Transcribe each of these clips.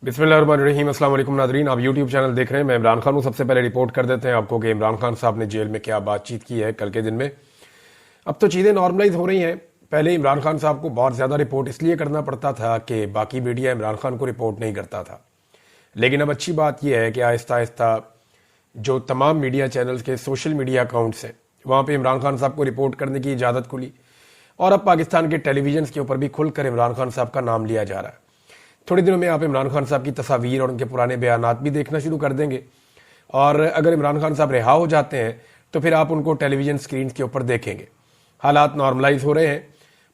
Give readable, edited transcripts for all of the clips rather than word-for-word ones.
बिस्मिल्लाहिर्रहमानिर्रहीम। अस्सलाम वालेकुम नाज़रीन, आप यूट्यूब चैनल देख रहे हैं। मैं इमरान खान हूँ। सबसे पहले रिपोर्ट कर देते हैं आपको कि इमरान खान साहब ने जेल में क्या बातचीत की है कल के दिन में। अब तो चीज़ें नॉर्मलाइज हो रही हैं। पहले इमरान खान साहब को बहुत ज़्यादा रिपोर्ट इसलिए करना पड़ता था कि बाकी मीडिया इमरान खान को रिपोर्ट नहीं करता था, लेकिन अब अच्छी बात यह है कि आहिस्ता आहिस्ता जो तमाम मीडिया चैनल्स के सोशल मीडिया अकाउंट्स हैं वहाँ पर इमरान खान साहब को रिपोर्ट करने की इजाज़त खुली और अब पाकिस्तान के टेलीविजन के ऊपर भी खुलकर इमरान खान साहब का नाम लिया जा रहा है। थोड़ी दिनों में आप इमरान खान साहब की तस्वीर और उनके पुराने बयानात भी देखना शुरू कर देंगे, और अगर इमरान खान साहब रिहा हो जाते हैं तो फिर आप उनको टेलीविजन स्क्रीन के ऊपर देखेंगे। हालात नॉर्मलाइज हो रहे हैं।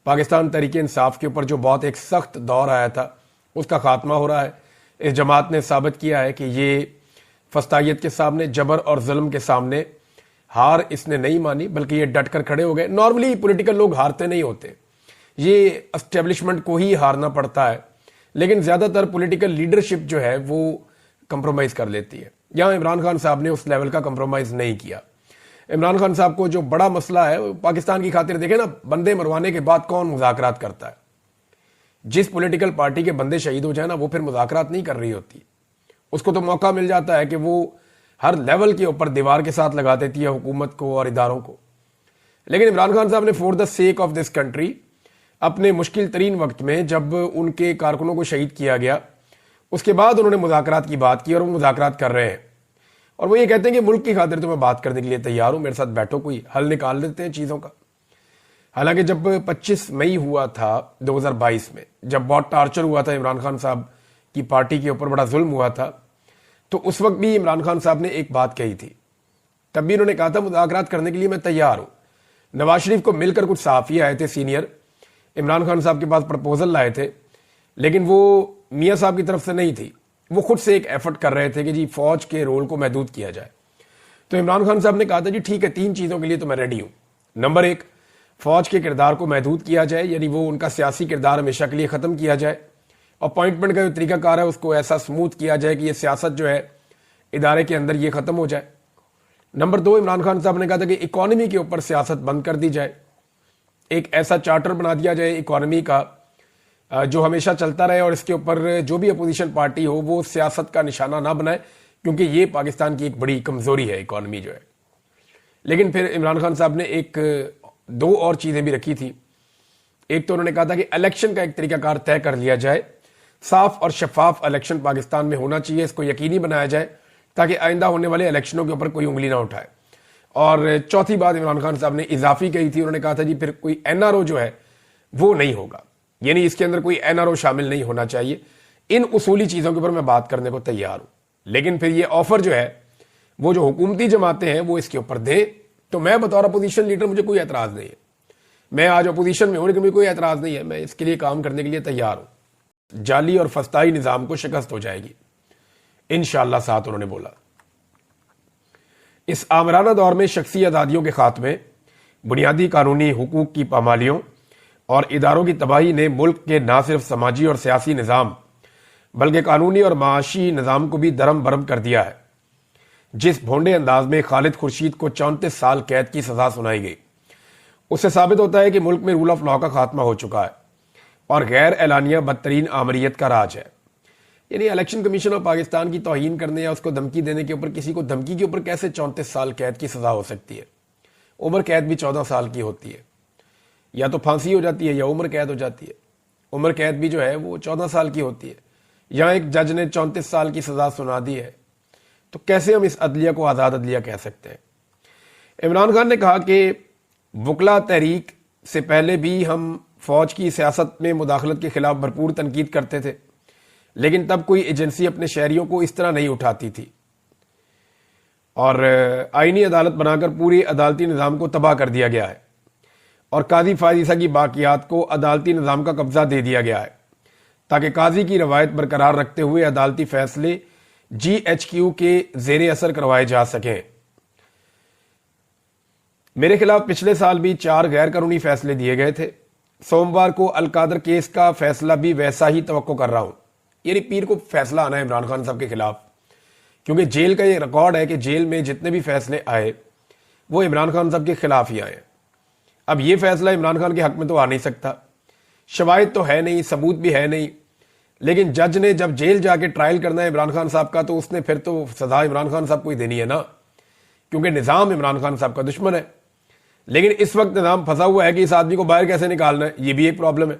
पाकिस्तान तहरीक इंसाफ के ऊपर जो बहुत एक सख्त दौर आया था उसका खात्मा हो रहा है। इस जमात ने साबित किया है कि ये फस्तायत के सामने, जबर और जुल्म के सामने हार इसने नहीं मानी, बल्कि ये डट कर खड़े हो गए। नॉर्मली पॉलिटिकल लोग हारते नहीं होते, ये एस्टेब्लिशमेंट को ही हारना पड़ता है, लेकिन ज्यादातर पॉलिटिकल लीडरशिप जो है वो कंप्रोमाइज कर लेती है। यहां इमरान खान साहब ने उस लेवल का कंप्रोमाइज नहीं किया। इमरान खान साहब को जो बड़ा मसला है पाकिस्तान की खातिर, देखें ना, बंदे मरवाने के बाद कौन मुज़ाकरात करता है? जिस पॉलिटिकल पार्टी के बंदे शहीद हो जाए ना, वो फिर मुज़ाकरात नहीं कर रही होती। उसको तो मौका मिल जाता है कि वो हर लेवल के ऊपर दीवार के साथ लगा देती है हुकूमत को और इदारों को। लेकिन इमरान खान साहब ने for the sake of this country अपने मुश्किल तरीन वक्त में, जब उनके कारकुनों को शहीद किया गया, उसके बाद उन्होंने मुज़ाकरात की बात की और वो मुज़ाकरात कर रहे हैं। और वो ये कहते हैं कि मुल्क की खातिर तो मैं बात करने के लिए तैयार हूं, मेरे साथ बैठो, कोई हल निकाल देते हैं चीज़ों का। हालांकि जब 25 मई हुआ था 2022 में, जब बहुत टार्चर हुआ था इमरान खान साहब की पार्टी के ऊपर, बड़ा जुल्म हुआ था, तो उस वक्त भी इमरान खान साहब ने एक बात कही थी। तब भी उन्होंने कहा था मुज़ाकरात करने के लिए मैं तैयार हूं। नवाज शरीफ को मिलकर कुछ सहाफ़ी आए थे सीनियर, इमरान खान साहब के पास प्रपोजल लाए थे, लेकिन वो मियां साहब की तरफ से नहीं थी। वो खुद से एक एफर्ट कर रहे थे कि जी फौज के रोल को महदूद किया जाए। तो इमरान खान साहब ने कहा था जी ठीक है, 3 चीज़ों के लिए तो मैं रेडी हूं। नंबर 1, फौज के किरदार को महदूद किया जाए, यानी वो उनका सियासी किरदार हमेशा के लिए ख़त्म किया जाए। अपॉइंटमेंट का जो तरीकाकार है उसको ऐसा स्मूथ किया जाए कि ये सियासत जो है इदारे के अंदर ये ख़त्म हो जाए। नंबर 2, इमरान खान साहब ने कहा था कि इकॉनमी के ऊपर सियासत बंद कर दी जाए, एक ऐसा चार्टर बना दिया जाए इकॉनमी का जो हमेशा चलता रहे और इसके ऊपर जो भी अपोजिशन पार्टी हो वो सियासत का निशाना ना बनाए, क्योंकि ये पाकिस्तान की एक बड़ी कमजोरी है इकॉनमी जो है। लेकिन फिर इमरान खान साहब ने 2 और चीजें भी रखी थी। एक तो उन्होंने कहा था कि इलेक्शन का एक तरीकाकार तय कर लिया जाए, साफ और शफाफ इलेक्शन पाकिस्तान में होना चाहिए, इसको यकीनी बनाया जाए ताकि आइंदा होने वाले इलेक्शनों के ऊपर कोई उंगली ना उठाए। और चौथी बात इमरान खान साहब ने इजाफी कही थी, उन्होंने कहा था जी फिर कोई एनआरओ जो है वो नहीं होगा, यानी इसके अंदर कोई एनआरओ शामिल नहीं होना चाहिए। इन उसूली चीजों के ऊपर मैं बात करने को तैयार हूं, लेकिन फिर ये ऑफर जो है वो जो हुकूमती जमातें हैं वो इसके ऊपर दें, तो मैं बतौर अपोजिशन लीडर मुझे कोई एतराज नहीं है। मैं आज अपोजिशन में हूं लेकिन मुझे कोई एतराज नहीं है, मैं इसके लिए काम करने के लिए तैयार हूं। जाली और फस्ताई निजाम को शिकस्त हो जाएगी इंशाअल्लाह, साथ उन्होंने बोला। इस आमराना दौर में शख्सी आज़ादियों के खात्मे, बुनियादी कानूनी हुकूक की पामालियों और इदारों की तबाही ने मुल्क के न सिर्फ समाजी और सियासी निज़ाम बल्कि कानूनी और माशी निज़ाम को भी दरम बरम कर दिया है। जिस भोंडे अंदाज में खालिद खुर्शीद को 34 साल कैद की सजा सुनाई गई, उससे साबित होता है कि मुल्क में रूल ऑफ लॉ का खात्मा हो चुका है और गैर एलानिया बदतरीन आमरीत का राज है। यानी इलेक्शन कमीशन ऑफ पाकिस्तान की तौहीन करने या उसको धमकी देने के ऊपर, किसी को धमकी के ऊपर कैसे 34 साल कैद की सजा हो सकती है? उम्र कैद भी 14 साल की होती है, या तो फांसी हो जाती है या उम्र कैद हो जाती है। उम्र कैद भी जो है वो 14 साल की होती है। यहां एक जज ने 34 साल की सजा सुना दी है, तो कैसे हम इस अदलिया को आज़ाद अदलिया कह सकते हैं? इमरान खान ने कहा कि वकला तहरीक से पहले भी हम फौज की सियासत में मुदाखलत के खिलाफ भरपूर तनकीद करते थे, लेकिन तब कोई एजेंसी अपने शहरियों को इस तरह नहीं उठाती थी और आईनी अदालत बनाकर पूरी अदालती निज़ाम को तबाह कर दिया गया है और काजी फायजीसा की बाकियात को अदालती निज़ाम का कब्जा दे दिया गया है ताकि काजी की रवायत बरकरार रखते हुए अदालती फैसले GHQ के जेर असर करवाए जा सकें। मेरे खिलाफ पिछले साल भी 4 गैर कानूनी फैसले दिए गए थे। सोमवार को अलकादर केस का फैसला भी वैसा ही तवक्को कर रहा हूं। यानी पीर को फैसला आना है इमरान खान साहब के खिलाफ, क्योंकि जेल का ये रिकॉर्ड है कि जेल में जितने भी फैसले आए वो इमरान खान साहब के खिलाफ ही आए। अब ये फैसला इमरान खान के हक में तो आ नहीं सकता, शवाहिद तो है नहीं, सबूत भी है नहीं, لیکن جج نے جب جیل جا کے ٹرائل کرنا ہے عمران خان صاحب کا تو اس نے پھر تو سزا عمران خان صاحب کو ہی دینی ہے نا، کیونکہ نظام عمران خان صاحب کا دشمن ہے۔ لیکن اس وقت نظام پھنسا ہوا ہے کہ اس آدمی کو باہر کیسے نکالنا ہے، یہ بھی ایک پرابلم ہے۔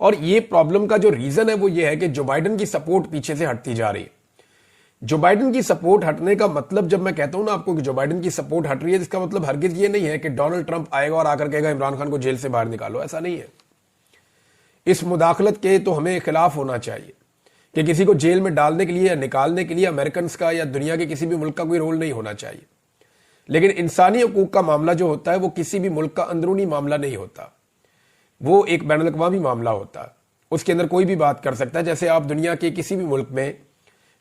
اور یہ پرابلم کا جو ریزن ہے وہ یہ ہے کہ جو بائیڈن کی سپورٹ پیچھے سے ہٹتی جا رہی ہے۔ جو بائیڈن کی سپورٹ ہٹنے کا مطلب، جب میں کہتا ہوں نا آپ کو کہ جو بائیڈن کی سپورٹ ہٹ رہی ہے، اس کا مطلب ہرگز یہ نہیں ہے کہ ڈونلڈ ٹرمپ آئے گا اور آ کر کہے گا عمران خان کو جیل سے باہر نکالو، ایسا نہیں ہے۔ اس مداخلت کے تو ہمیں خلاف ہونا چاہیے کہ کسی کو جیل میں ڈالنے کے لیے یا نکالنے کے لیے امریکنز کا یا دنیا کے کسی بھی ملک کا کوئی رول نہیں ہونا چاہیے۔ لیکن انسانی حقوق کا معاملہ جو ہوتا ہے وہ کسی بھی ملک کا اندرونی معاملہ نہیں ہوتا، وہ ایک بین الاقوامی معاملہ ہوتا ہے۔ اس کے اندر کوئی بھی بات کر سکتا ہے۔ جیسے آپ دنیا کے کسی بھی ملک میں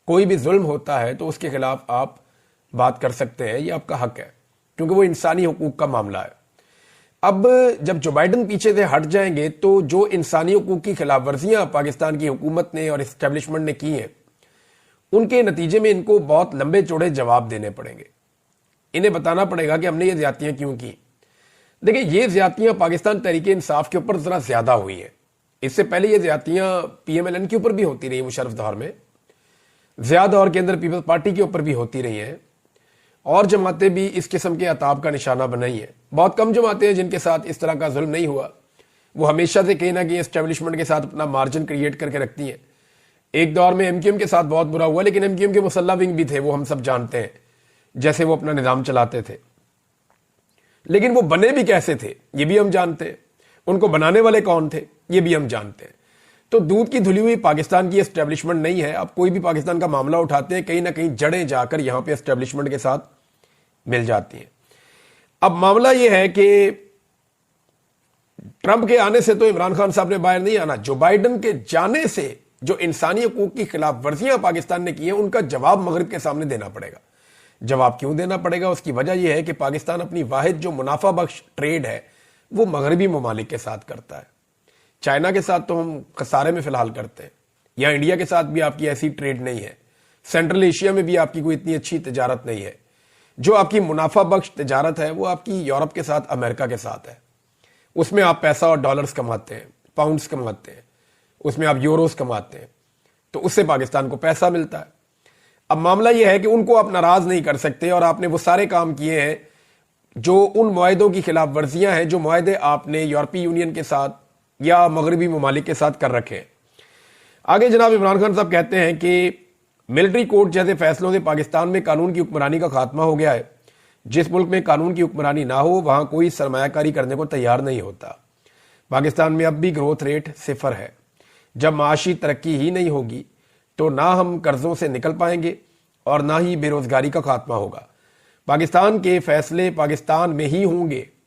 کوئی بھی ظلم ہوتا ہے تو اس کے خلاف آپ بات کر سکتے ہیں، یہ آپ کا حق ہے، کیونکہ وہ انسانی حقوق کا معاملہ ہے۔ اب جب جو بائیڈن پیچھے سے ہٹ جائیں گے تو جو انسانی حقوق کی خلاف ورزیاں پاکستان کی حکومت نے اور اسٹیبلشمنٹ نے کی ہیں، ان کے نتیجے میں ان کو بہت لمبے چوڑے جواب دینے پڑیں گے۔ انہیں بتانا پڑے گا کہ ہم نے یہ زیادتیاں کیوں کی۔ دیکھیں، یہ زیادتیاں پاکستان تحریک انصاف کے اوپر ذرا زیادہ ہوئی ہیں۔ اس سے پہلے یہ زیادتیاں پی ایم ایل این کے اوپر بھی ہوتی رہی، مشرف دور میں زیادہ دور کے اندر پیپلز پارٹی کے اوپر بھی ہوتی رہی ہیں، اور جماعتیں بھی اس قسم کے عطاب کا نشانہ بنائی ہیں۔ بہت کم جماعتیں ہیں جن کے ساتھ اس طرح کا ظلم نہیں ہوا، وہ ہمیشہ سے کہیں نہ کہیں اسٹیبلشمنٹ کے ساتھ اپنا مارجن کریٹ کر کے رکھتی ہیں۔ ایک دور میں ایم کیو ایم کے ساتھ بہت برا ہوا، لیکن ایم کیو ایم کے مسلح ونگ بھی تھے، وہ ہم سب جانتے ہیں جیسے وہ اپنا نظام چلاتے تھے۔ لیکن وہ بنے بھی کیسے تھے یہ بھی ہم جانتے ہیں، ان کو بنانے والے کون تھے یہ بھی ہم جانتے ہیں۔ تو دودھ کی دھلی ہوئی پاکستان کی اسٹیبلشمنٹ نہیں ہے۔ آپ کوئی بھی پاکستان کا معاملہ اٹھاتے ہیں، کہیں نہ کہیں جڑیں جا کر یہاں پہ اسٹیبلشمنٹ کے ساتھ مل جاتی ہیں۔ اب معاملہ یہ ہے کہ ٹرمپ کے آنے سے تو عمران خان صاحب نے باہر نہیں آنا، جو بائیڈن کے جانے سے جو انسانی حقوق کی خلاف ورزیاں پاکستان نے کی ہیں ان کا جواب مغرب کے سامنے دینا پڑے گا۔ جواب کیوں دینا پڑے گا؟ اس کی وجہ یہ ہے کہ پاکستان اپنی واحد جو منافع بخش ٹریڈ ہے وہ مغربی ممالک کے ساتھ کرتا ہے۔ چائنا کے ساتھ تو ہم خسارے میں فی الحال کرتے ہیں، یا انڈیا کے ساتھ بھی آپ کی ایسی ٹریڈ نہیں ہے، سینٹرل ایشیا میں بھی آپ کی کوئی اتنی اچھی تجارت نہیں ہے۔ جو آپ کی منافع بخش تجارت ہے وہ آپ کی یورپ کے ساتھ، امریکہ کے ساتھ ہے۔ اس میں آپ پیسہ اور ڈالرز کماتے ہیں، پاؤنڈز کماتے ہیں، اس میں آپ یوروز کماتے ہیں، تو اس سے پاکستان کو پیسہ ملتا ہے۔ اب معاملہ یہ ہے کہ ان کو آپ ناراض نہیں کر سکتے، اور آپ نے وہ سارے کام کیے ہیں جو ان معاہدوں کی خلاف ورزیاں ہیں، جو معاہدے آپ نے یورپی یونین کے ساتھ یا مغربی ممالک کے ساتھ کر رکھے ہیں۔ آگے جناب عمران خان صاحب کہتے ہیں کہ ملٹری کورٹ جیسے فیصلوں سے پاکستان میں قانون کی حکمرانی کا خاتمہ ہو گیا ہے۔ جس ملک میں قانون کی حکمرانی نہ ہو وہاں کوئی سرمایہ کاری کرنے کو تیار نہیں ہوتا۔ پاکستان میں اب بھی گروتھ ریٹ 0 ہے۔ جب معاشی ترقی ہی نہیں ہوگی تو نہ ہم قرضوں سے نکل پائیں گے اور نہ ہی بے روزگاری کا خاتمہ ہوگا۔ پاکستان کے فیصلے پاکستان میں ہی ہوں گے۔